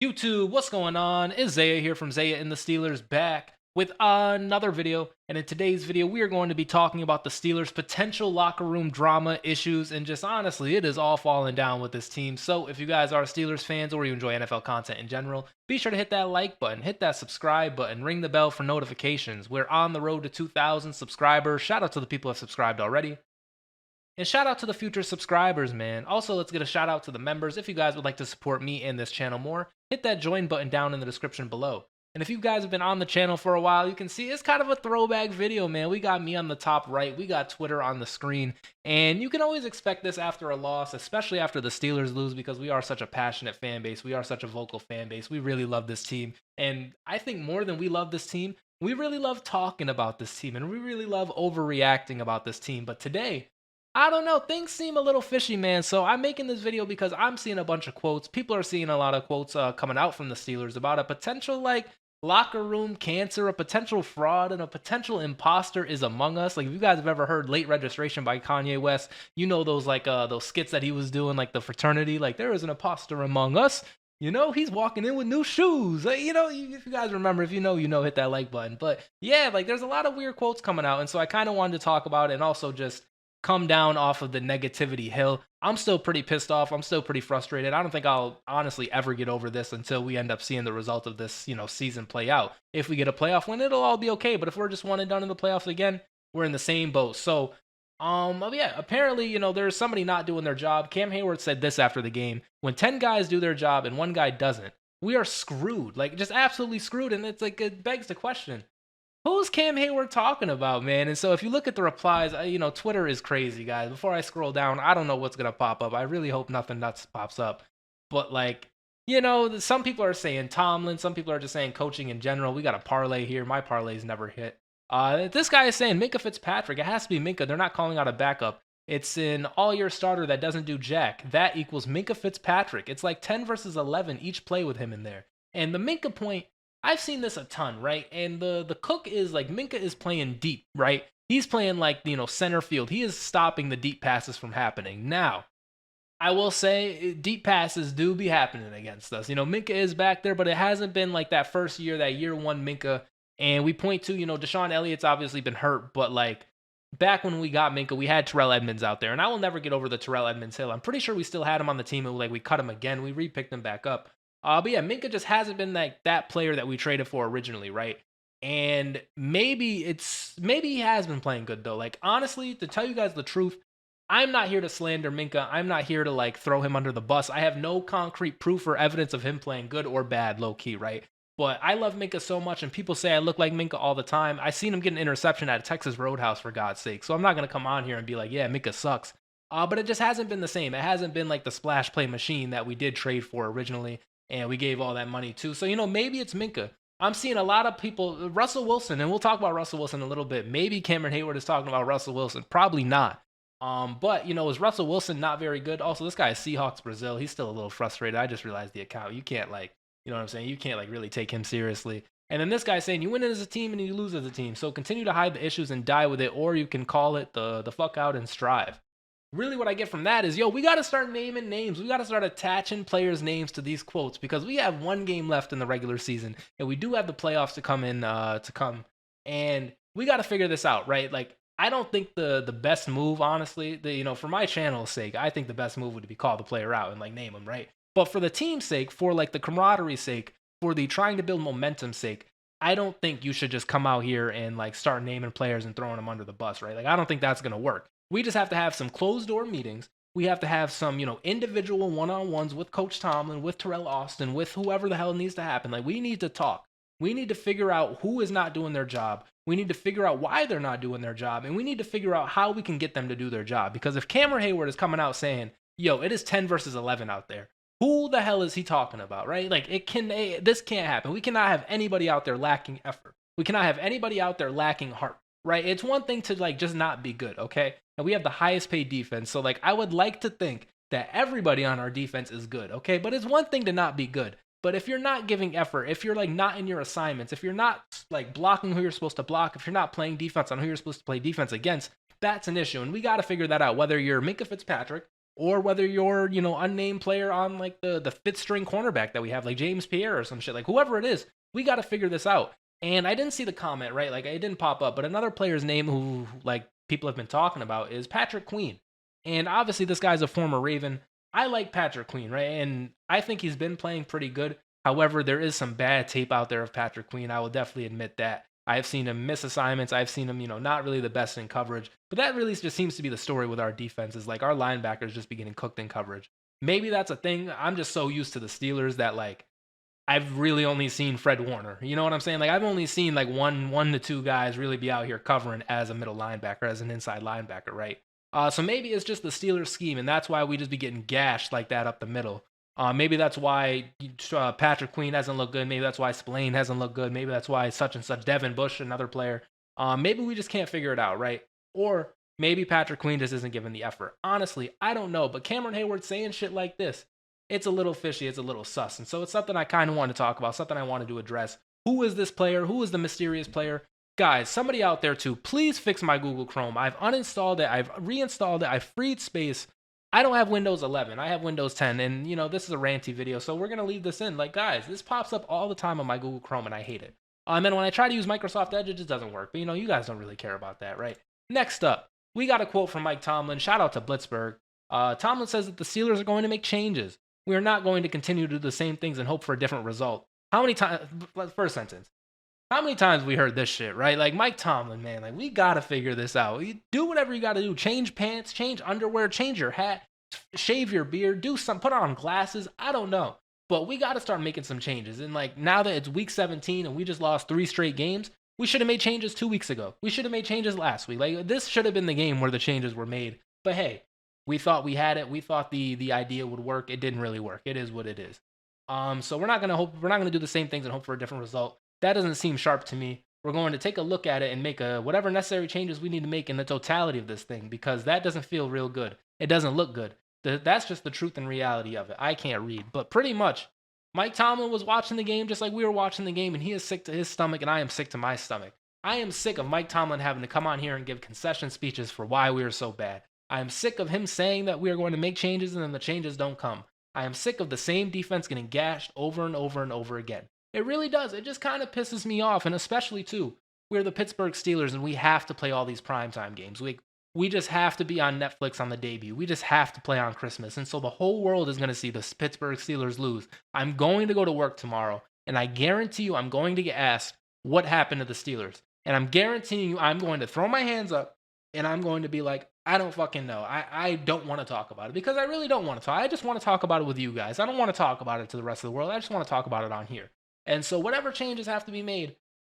YouTube, what's going on? It's Zaya here from Zaya&TheSteelers back with another video. And in today's video, we are going to be talking about the Steelers' potential locker room drama issues. And just honestly, it is all falling down with this team. So if you guys are Steelers fans or you enjoy NFL content in general, be sure to hit that like button, hit that subscribe button, ring the bell for notifications. We're on the road to 2,000 subscribers. Shout out to the people who have subscribed already. And shout out to the future subscribers, man. Also, let's get a shout out to the members. If you guys would like to support me and this channel more, hit that join button down in the description below. And if you guys have been on the channel for a while, you can see it's kind of a throwback video, man. We got me on the top right. We got Twitter on the screen. And you can always expect this after a loss, especially after the Steelers lose, because we are such a passionate fan base. We are such a vocal fan base. We really love this team. And I think more than we love this team, we really love talking about this team. And we really love overreacting about this team. But today, I don't know. Things seem a little fishy, man. So I'm making this video because I'm seeing a bunch of quotes. People are seeing a lot of quotes coming out from the Steelers about a potential locker room cancer, a potential fraud, and a potential imposter is among us. Like if you guys have ever heard "Late Registration" by Kanye West, you know those those skits that he was doing, like the fraternity. Like there is an imposter among us. You know, he's walking in with new shoes. Like, you know, if you guys remember, if you know, hit that like button. But yeah, like there's a lot of weird quotes coming out. And so I kind of wanted to talk about it and also just come down off of the negativity hill. I'm still pretty pissed off. I'm still pretty frustrated. I don't think I'll honestly ever get over this until we end up seeing the result of this, season play out. If we get a playoff win, it'll all be okay. But if we're just one and done in the playoffs again, we're in the same boat. So, yeah, apparently, there's somebody not doing their job. Cam Hayward said this after the game: when 10 guys do their job and one guy doesn't, we are screwed. Like, just absolutely screwed. And it's like, it begs the question, who's Cam Hayward talking about, man? And so if you look at the replies, Twitter is crazy, guys. Before I scroll down, I don't know what's going to pop up. I really hope nothing nuts pops up. But, some people are saying Tomlin. Some people are just saying coaching in general. We got a parlay here. My parlay's never hit. This guy is saying Minkah Fitzpatrick. It has to be Minkah. They're not calling out a backup. It's an all-year starter that doesn't do jack. That equals Minkah Fitzpatrick. It's like 10 versus 11 each play with him in there. And the Minkah point, I've seen this a ton, right? And the cook is like Minkah is playing deep, right? He's playing center field. He is stopping the deep passes from happening. Now, I will say deep passes do be happening against us. Minkah is back there, but it hasn't been like that first year, that year one Minkah. And we point to, Deshaun Elliott's obviously been hurt, but back when we got Minkah, we had Terrell Edmunds out there. And I will never get over the Terrell Edmunds hill. I'm pretty sure we still had him on the team, and we cut him again. We re-picked him back up. But yeah, Minkah just hasn't been that player that we traded for originally, right? And maybe he has been playing good though. Like honestly, to tell you guys the truth, I'm not here to slander Minkah. I'm not here to throw him under the bus. I have no concrete proof or evidence of him playing good or bad, low key, right? But I love Minkah so much, and people say I look like Minkah all the time. I seen him get an interception at Texas Roadhouse, for God's sake. So I'm not gonna come on here and be like, yeah, Minkah sucks. But it just hasn't been the same. It hasn't been like the splash play machine that we did trade for originally, and we gave all that money to. So, maybe it's Minkah. I'm seeing a lot of people, Russell Wilson, and we'll talk about Russell Wilson in a little bit. Maybe Cameron Hayward is talking about Russell Wilson. Probably not. But, is Russell Wilson not very good? Also, this guy is Seahawks Brazil. He's still a little frustrated. I just realized the account. You can't, you know what I'm saying? You can't, really take him seriously. And then this guy's saying you win as a team and you lose as a team. So continue to hide the issues and die with it, or you can call it the fuck out and strive. Really what I get from that is, we got to start naming names. We got to start attaching players' names to these quotes, because we have one game left in the regular season, and we do have the playoffs to come in, and we got to figure this out, right? I don't think the best move, honestly, for my channel's sake, I think the best move would be call the player out and name him, right? But for the team's sake, for the camaraderie's sake, for the trying to build momentum's sake, I don't think you should just come out here and start naming players and throwing them under the bus, right? I don't think that's gonna work. We just have to have some closed door meetings. We have to have some, individual one-on-ones with Coach Tomlin, with Terrell Austin, with whoever the hell needs to happen. We need to talk. We need to figure out who is not doing their job. We need to figure out why they're not doing their job. And we need to figure out how we can get them to do their job. Because if Cameron Hayward is coming out saying, it is 10 versus 11 out there, who the hell is he talking about, right? This can't happen. We cannot have anybody out there lacking effort. We cannot have anybody out there lacking heart, right? It's one thing to just not be good, okay? And we have the highest paid defense. So I would like to think that everybody on our defense is good, okay? But it's one thing to not be good. But if you're not giving effort, if you're not in your assignments, if you're not blocking who you're supposed to block, if you're not playing defense on who you're supposed to play defense against, that's an issue. And we got to figure that out, whether you're Minkah Fitzpatrick or whether you're, unnamed player on like the fifth string cornerback that we have, like James Pierre or some shit, like whoever it is, we got to figure this out. And I didn't see the comment, right? Like it didn't pop up, but another player's name who like people have been talking about is Patrick Queen. And obviously this guy's a former Raven. I like Patrick Queen, right? And I think he's been playing pretty good. However, there is some bad tape out there of Patrick Queen. I will definitely admit that. I've seen him miss assignments. I've seen him, not really the best in coverage. But that really just seems to be the story with our defense is like our linebackers just be getting cooked in coverage. Maybe that's a thing. I'm just so used to the Steelers that like I've really only seen Fred Warner. You know what I'm saying? Like I've only seen like one to two guys really be out here covering as a middle linebacker, as an inside linebacker, right? So maybe it's just the Steelers scheme, and that's why we just be getting gashed like that up the middle. Maybe that's why Patrick Queen hasn't looked good. Maybe that's why Spillane hasn't looked good. Maybe that's why such and such Devin Bush, another player. Maybe we just can't figure it out, right? Or maybe Patrick Queen just isn't giving the effort. Honestly, I don't know. But Cameron Hayward saying shit like this, it's a little fishy. It's a little sus. And so it's something I kind of want to talk about, something I wanted to address. Who is this player? Who is the mysterious player? Guys, somebody out there too, please fix my Google Chrome. I've uninstalled it. I've reinstalled it. I've freed space. I don't have Windows 11. I have Windows 10. And, this is a ranty video, so we're going to leave this in. Like, guys, this pops up all the time on my Google Chrome, and I hate it. And when I try to use Microsoft Edge, it just doesn't work. But, you guys don't really care about that, right? Next up, we got a quote from Mike Tomlin. Shout out to Pittsburgh. Tomlin says that the Steelers are going to make changes. We are not going to continue to do the same things and hope for a different result. How many times, first sentence, how many times we heard this shit, right? Like Mike Tomlin, man, like we got to figure this out. You do whatever you got to do. Change pants, change underwear, change your hat, shave your beard, do some, put on glasses. I don't know. But we got to start making some changes. And like now that it's week 17 and we just lost 3 straight games, we should have made changes 2 weeks ago. We should have made changes last week. Like this should have been the game where the changes were made. But hey, we thought we had it. We thought the idea would work. It didn't really work. It is what it is. So we're not gonna do the same things and hope for a different result. That doesn't seem sharp to me. We're going to take a look at it and make whatever necessary changes we need to make in the totality of this thing because that doesn't feel real good. It doesn't look good. That's just the truth and reality of it. I can't read, but pretty much, Mike Tomlin was watching the game just like we were watching the game, and he is sick to his stomach, and I am sick to my stomach. I am sick of Mike Tomlin having to come on here and give concession speeches for why we are so bad. I am sick of him saying that we are going to make changes and then the changes don't come. I am sick of the same defense getting gashed over and over and over again. It really does. It just kind of pisses me off, and especially, too, we're the Pittsburgh Steelers, and we have to play all these primetime games. We just have to be on Netflix on the debut. We just have to play on Christmas, and so the whole world is going to see the Pittsburgh Steelers lose. I'm going to go to work tomorrow, and I guarantee you I'm going to get asked what happened to the Steelers, and I'm guaranteeing you I'm going to throw my hands up, and I'm going to be like, I don't fucking know. I don't want to talk about it because I really don't want to talk. I just want to talk about it with you guys. I don't want to talk about it to the rest of the world. I just want to talk about it on here. And so whatever changes have to be made,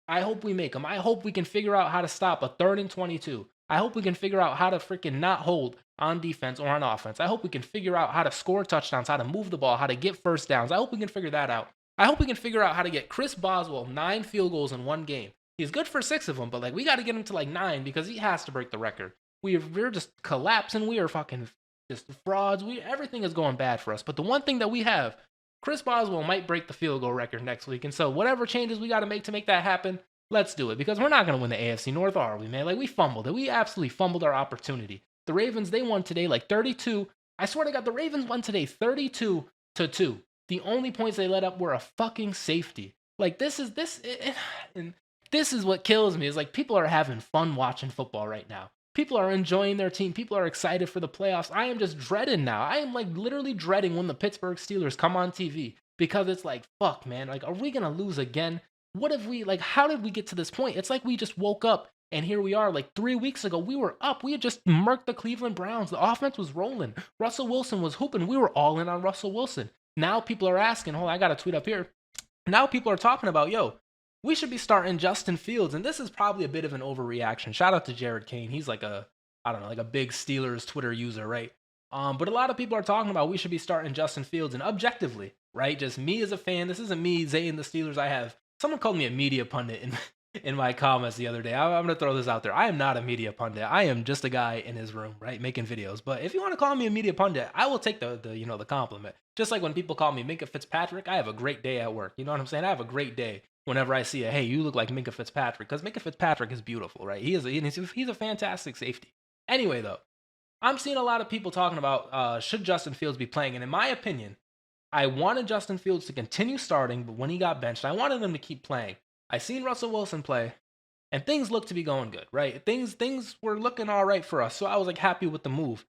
I hope we make them. I hope we can figure out how to stop a 3rd and 22. I hope we can figure out how to freaking not hold on defense or on offense. I hope we can figure out how to score touchdowns, how to move the ball, how to get first downs. I hope we can figure that out. I hope we can figure out how to get Chris Boswell 9 field goals in one game. He's good for 6 of them, but like we got to get him to like 9 because he has to break the record. We're just collapsing. We are fucking just frauds. Everything is going bad for us. But the one thing that we have, Chris Boswell might break the field goal record next week. And so whatever changes we got to make that happen, let's do it. Because we're not going to win the AFC North, are we, man? Like, we fumbled it. We absolutely fumbled our opportunity. The Ravens, they won today like 32. I swear to God, the Ravens won today 32-2. The only points they let up were a fucking safety. Like, this is what kills me is like people are having fun watching football right now. People are enjoying their team. People are excited for the playoffs. I am just dreading now. I am like literally dreading when the Pittsburgh Steelers come on TV because it's like, fuck, man. Like, are we going to lose again? What if how did we get to this point? It's like we just woke up and here we are. Like 3 weeks ago, we were up. We had just murked the Cleveland Browns. The offense was rolling. Russell Wilson was hooping. We were all in on Russell Wilson. Now people are asking, hold on, I got a tweet up here. Now people are talking about, yo, we should be starting Justin Fields, and this is probably a bit of an overreaction. Shout out to Jared Kane. He's like a big Steelers Twitter user, right? But a lot of people are talking about we should be starting Justin Fields, and objectively, right? Just me as a fan, this isn't me, Zaya&TheSteelers. Someone called me a media pundit in my comments the other day. I'm going to throw this out there. I am not a media pundit. I am just a guy in his room, right, making videos. But if you want to call me a media pundit, I will take the compliment. Just like when people call me Minkah Fitzpatrick, I have a great day at work. You know what I'm saying? I have a great day whenever I see hey, you look like Minkah Fitzpatrick, because Minkah Fitzpatrick is beautiful, right? He's a fantastic safety. Anyway, though, I'm seeing a lot of people talking about should Justin Fields be playing, and in my opinion, I wanted Justin Fields to continue starting, but when he got benched, I wanted him to keep playing. I seen Russell Wilson play, and things looked to be going good, right? Things were looking all right for us, so I was like happy with the move.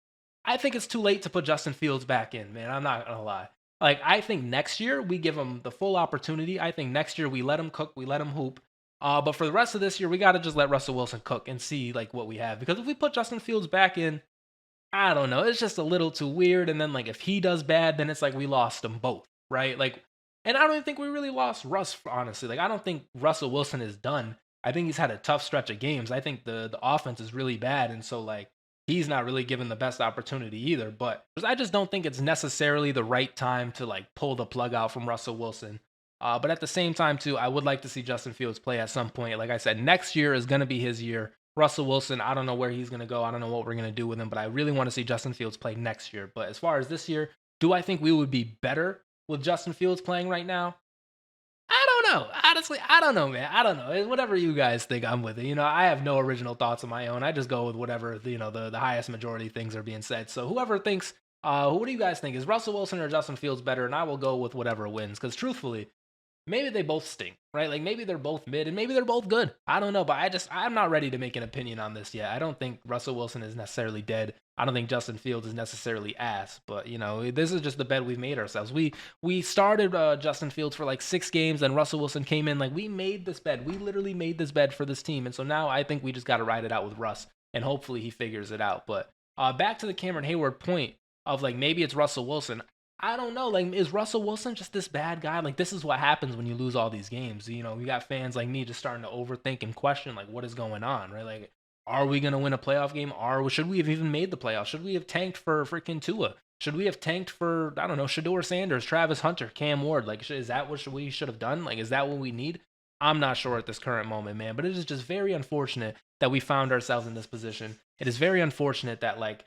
I think it's too late to put Justin Fields back in, man. I'm not gonna lie. Like I think next year we give him the full opportunity. I think next year we let him cook, we let him hoop. But for the rest of this year, we got to just let Russell Wilson cook and see like what we have. Because if we put Justin Fields back in, I don't know. It's just a little too weird. And then like if he does bad, then it's like we lost them both, right? Like, and I don't even think we really lost Russ. Honestly, like I don't think Russell Wilson is done. I think he's had a tough stretch of games. I think the offense is really bad, and so like he's not really given the best opportunity either. But I just don't think it's necessarily the right time to like pull the plug out from Russell Wilson. But at the same time, too, I would like to see Justin Fields play at some point. Like I said, next year is going to be his year. Russell Wilson, I don't know where he's going to go. I don't know what we're going to do with him, but I really want to see Justin Fields play next year. But as far as this year, do I think we would be better with Justin Fields playing right now? I don't know. Honestly, I don't know, man. I don't know. Whatever you guys think, I'm with it. I have no original thoughts of my own. I just go with whatever the highest majority things are being said. So whoever thinks, what do you guys think? Is Russell Wilson or Justin Fields better? And I will go with whatever wins. Because truthfully, maybe they both stink, right? Like maybe they're both mid and maybe they're both good. I don't know, but I'm not ready to make an opinion on this yet. I don't think Russell Wilson is necessarily dead. I don't think Justin Fields is necessarily ass, but this is just the bet we've made ourselves. We started Justin Fields for like 6 games, and Russell Wilson came in. Like we made this bet. We literally made this bet for this team, and so now I think we just got to ride it out with Russ, and hopefully he figures it out. But back to the Cameron Hayward point of like maybe it's Russell Wilson. I don't know. Like, is Russell Wilson just this bad guy? Like, this is what happens when you lose all these games. We got fans like me just starting to overthink and question, like, what is going on, right? Like, are we going to win a playoff game? Or should we have even made the playoffs? Should we have tanked for freaking Tua? Should we have tanked for, I don't know, Shador Sanders, Travis Hunter, Cam Ward? Like, is that what we should have done? Like, is that what we need? I'm not sure at this current moment, man. But it is just very unfortunate that we found ourselves in this position. It is very unfortunate that, like,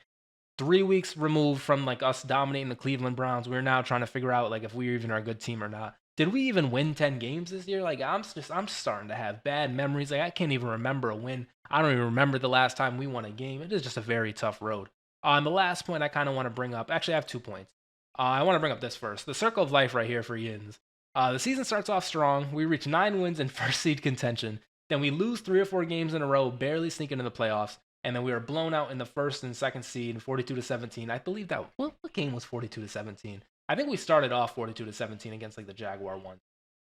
3 weeks removed from like us dominating the Cleveland Browns, we're now trying to figure out like if we even are a good team or not. Did we even win 10 games this year? Like I'm starting to have bad memories. Like I can't even remember a win. I don't even remember the last time we won a game. It is just a very tough road. And the last point I kind of want to bring up, actually I have 2 points. I want to bring up this first. The circle of life right here for Yins. The season starts off strong. We reach 9 wins in first seed contention. Then we lose 3 or 4 games in a row, barely sneaking into the playoffs. And then we were blown out in the first and second seed, 42-17. I believe that what game was 42-17? I think we started off 42-17 against like the Jaguar one.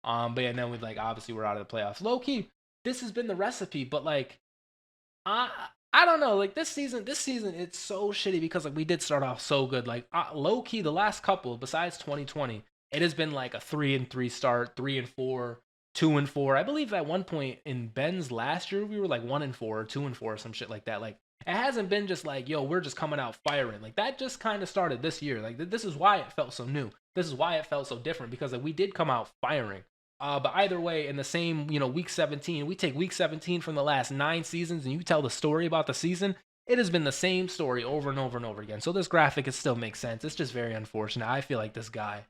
But yeah, then we like obviously we're out of the playoffs. Low key, this has been the recipe, but like I don't know. Like this season it's so shitty because like we did start off so good. Like low key, the last couple besides 2020, it has been like a 3-3 start, 3-4. 2-4. I believe at one point in Ben's last year, we were like 1-4 or 2-4, some shit like that. Like it hasn't been just like, yo, we're just coming out firing. Like that just kind of started this year. Like this is why it felt so new. This is why it felt so different because like we did come out firing. But either way, in the same, week 17, we take week 17 from the last 9 seasons and you tell the story about the season. It has been the same story over and over and over again. So this graphic, it still makes sense. It's just very unfortunate. I feel like this guy.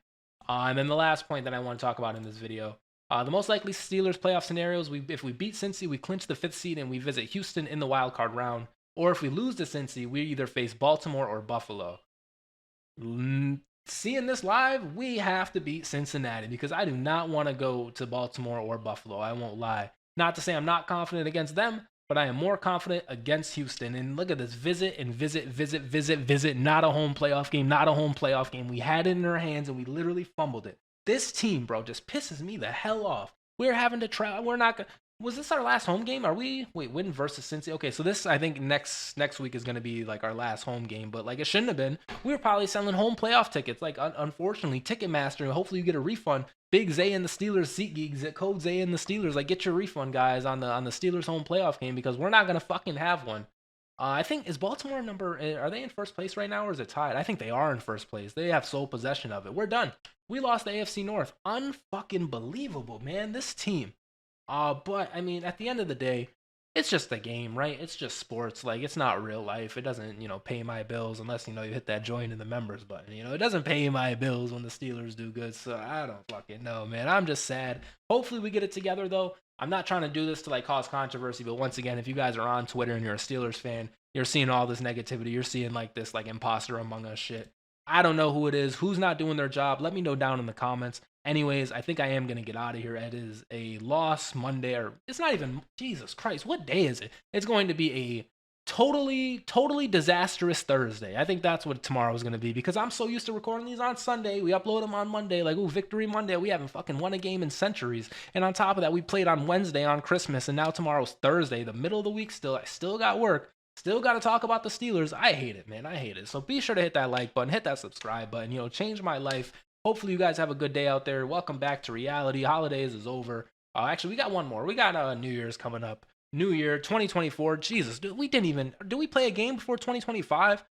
And then the last point that I want to talk about in this video. The most likely Steelers playoff scenarios, if we beat Cincy, we clinch the 5th seed and we visit Houston in the wild card round. Or if we lose to Cincy, we either face Baltimore or Buffalo. Seeing this live, we have to beat Cincinnati because I do not want to go to Baltimore or Buffalo. I won't lie. Not to say I'm not confident against them, but I am more confident against Houston. And look at this, visit. Not a home playoff game, not a home playoff game. We had it in our hands and we literally fumbled it. This team, bro, just pisses me the hell off. We're having to try. We're not. Was this our last home game? Are we? Wait, win versus Cincy. Okay, so this I think next week is gonna be like our last home game, but like it shouldn't have been. We were probably selling home playoff tickets. Like unfortunately, Ticketmaster. Hopefully you get a refund. Big Zay and the Steelers SeatGeeks. Code Zay and the Steelers. Like get your refund, guys, on the Steelers home playoff game because we're not gonna fucking have one. I think is Baltimore are they in first place right now or is it tied? I think they are in first place. They have sole possession of it. We're done. We lost the AFC North. Unfucking believable, man. This team. But I mean, at the end of the day, it's just a game, right? It's just sports. Like, it's not real life. It doesn't, pay my bills unless, you hit that join in the members button. It doesn't pay my bills when the Steelers do good. So I don't fucking know, man. I'm just sad. Hopefully we get it together, though. I'm not trying to do this to like cause controversy, but once again, if you guys are on Twitter and you're a Steelers fan, you're seeing all this negativity. You're seeing like this like imposter among us shit. I don't know who it is, who's not doing their job. Let me know down in the comments. Anyways, I think I am going to get out of here. It is a loss Monday, or it's not even, Jesus Christ, what day is it? It's going to be a totally disastrous Thursday. I think that's what tomorrow is going to be because I'm so used to recording these on Sunday. We upload them on Monday, like, ooh, Victory Monday. We haven't fucking won a game in centuries. And on top of that, we played on Wednesday on Christmas, and now tomorrow's Thursday, the middle of the week still. I still got work. Still got to talk about the Steelers. I hate it, man. I hate it. So be sure to hit that like button, hit that subscribe button, change my life. Hopefully you guys have a good day out there. Welcome back to reality. Holidays is over. Actually, we got one more. We got New Year's coming up. New Year 2024. Jesus, dude, do we play a game before 2025?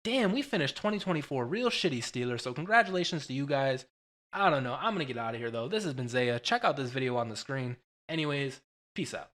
Damn, we finished 2024 real shitty, Steelers. So congratulations to you guys. I don't know. I'm going to get out of here, though. This has been Zaya. Check out this video on the screen. Anyways, peace out.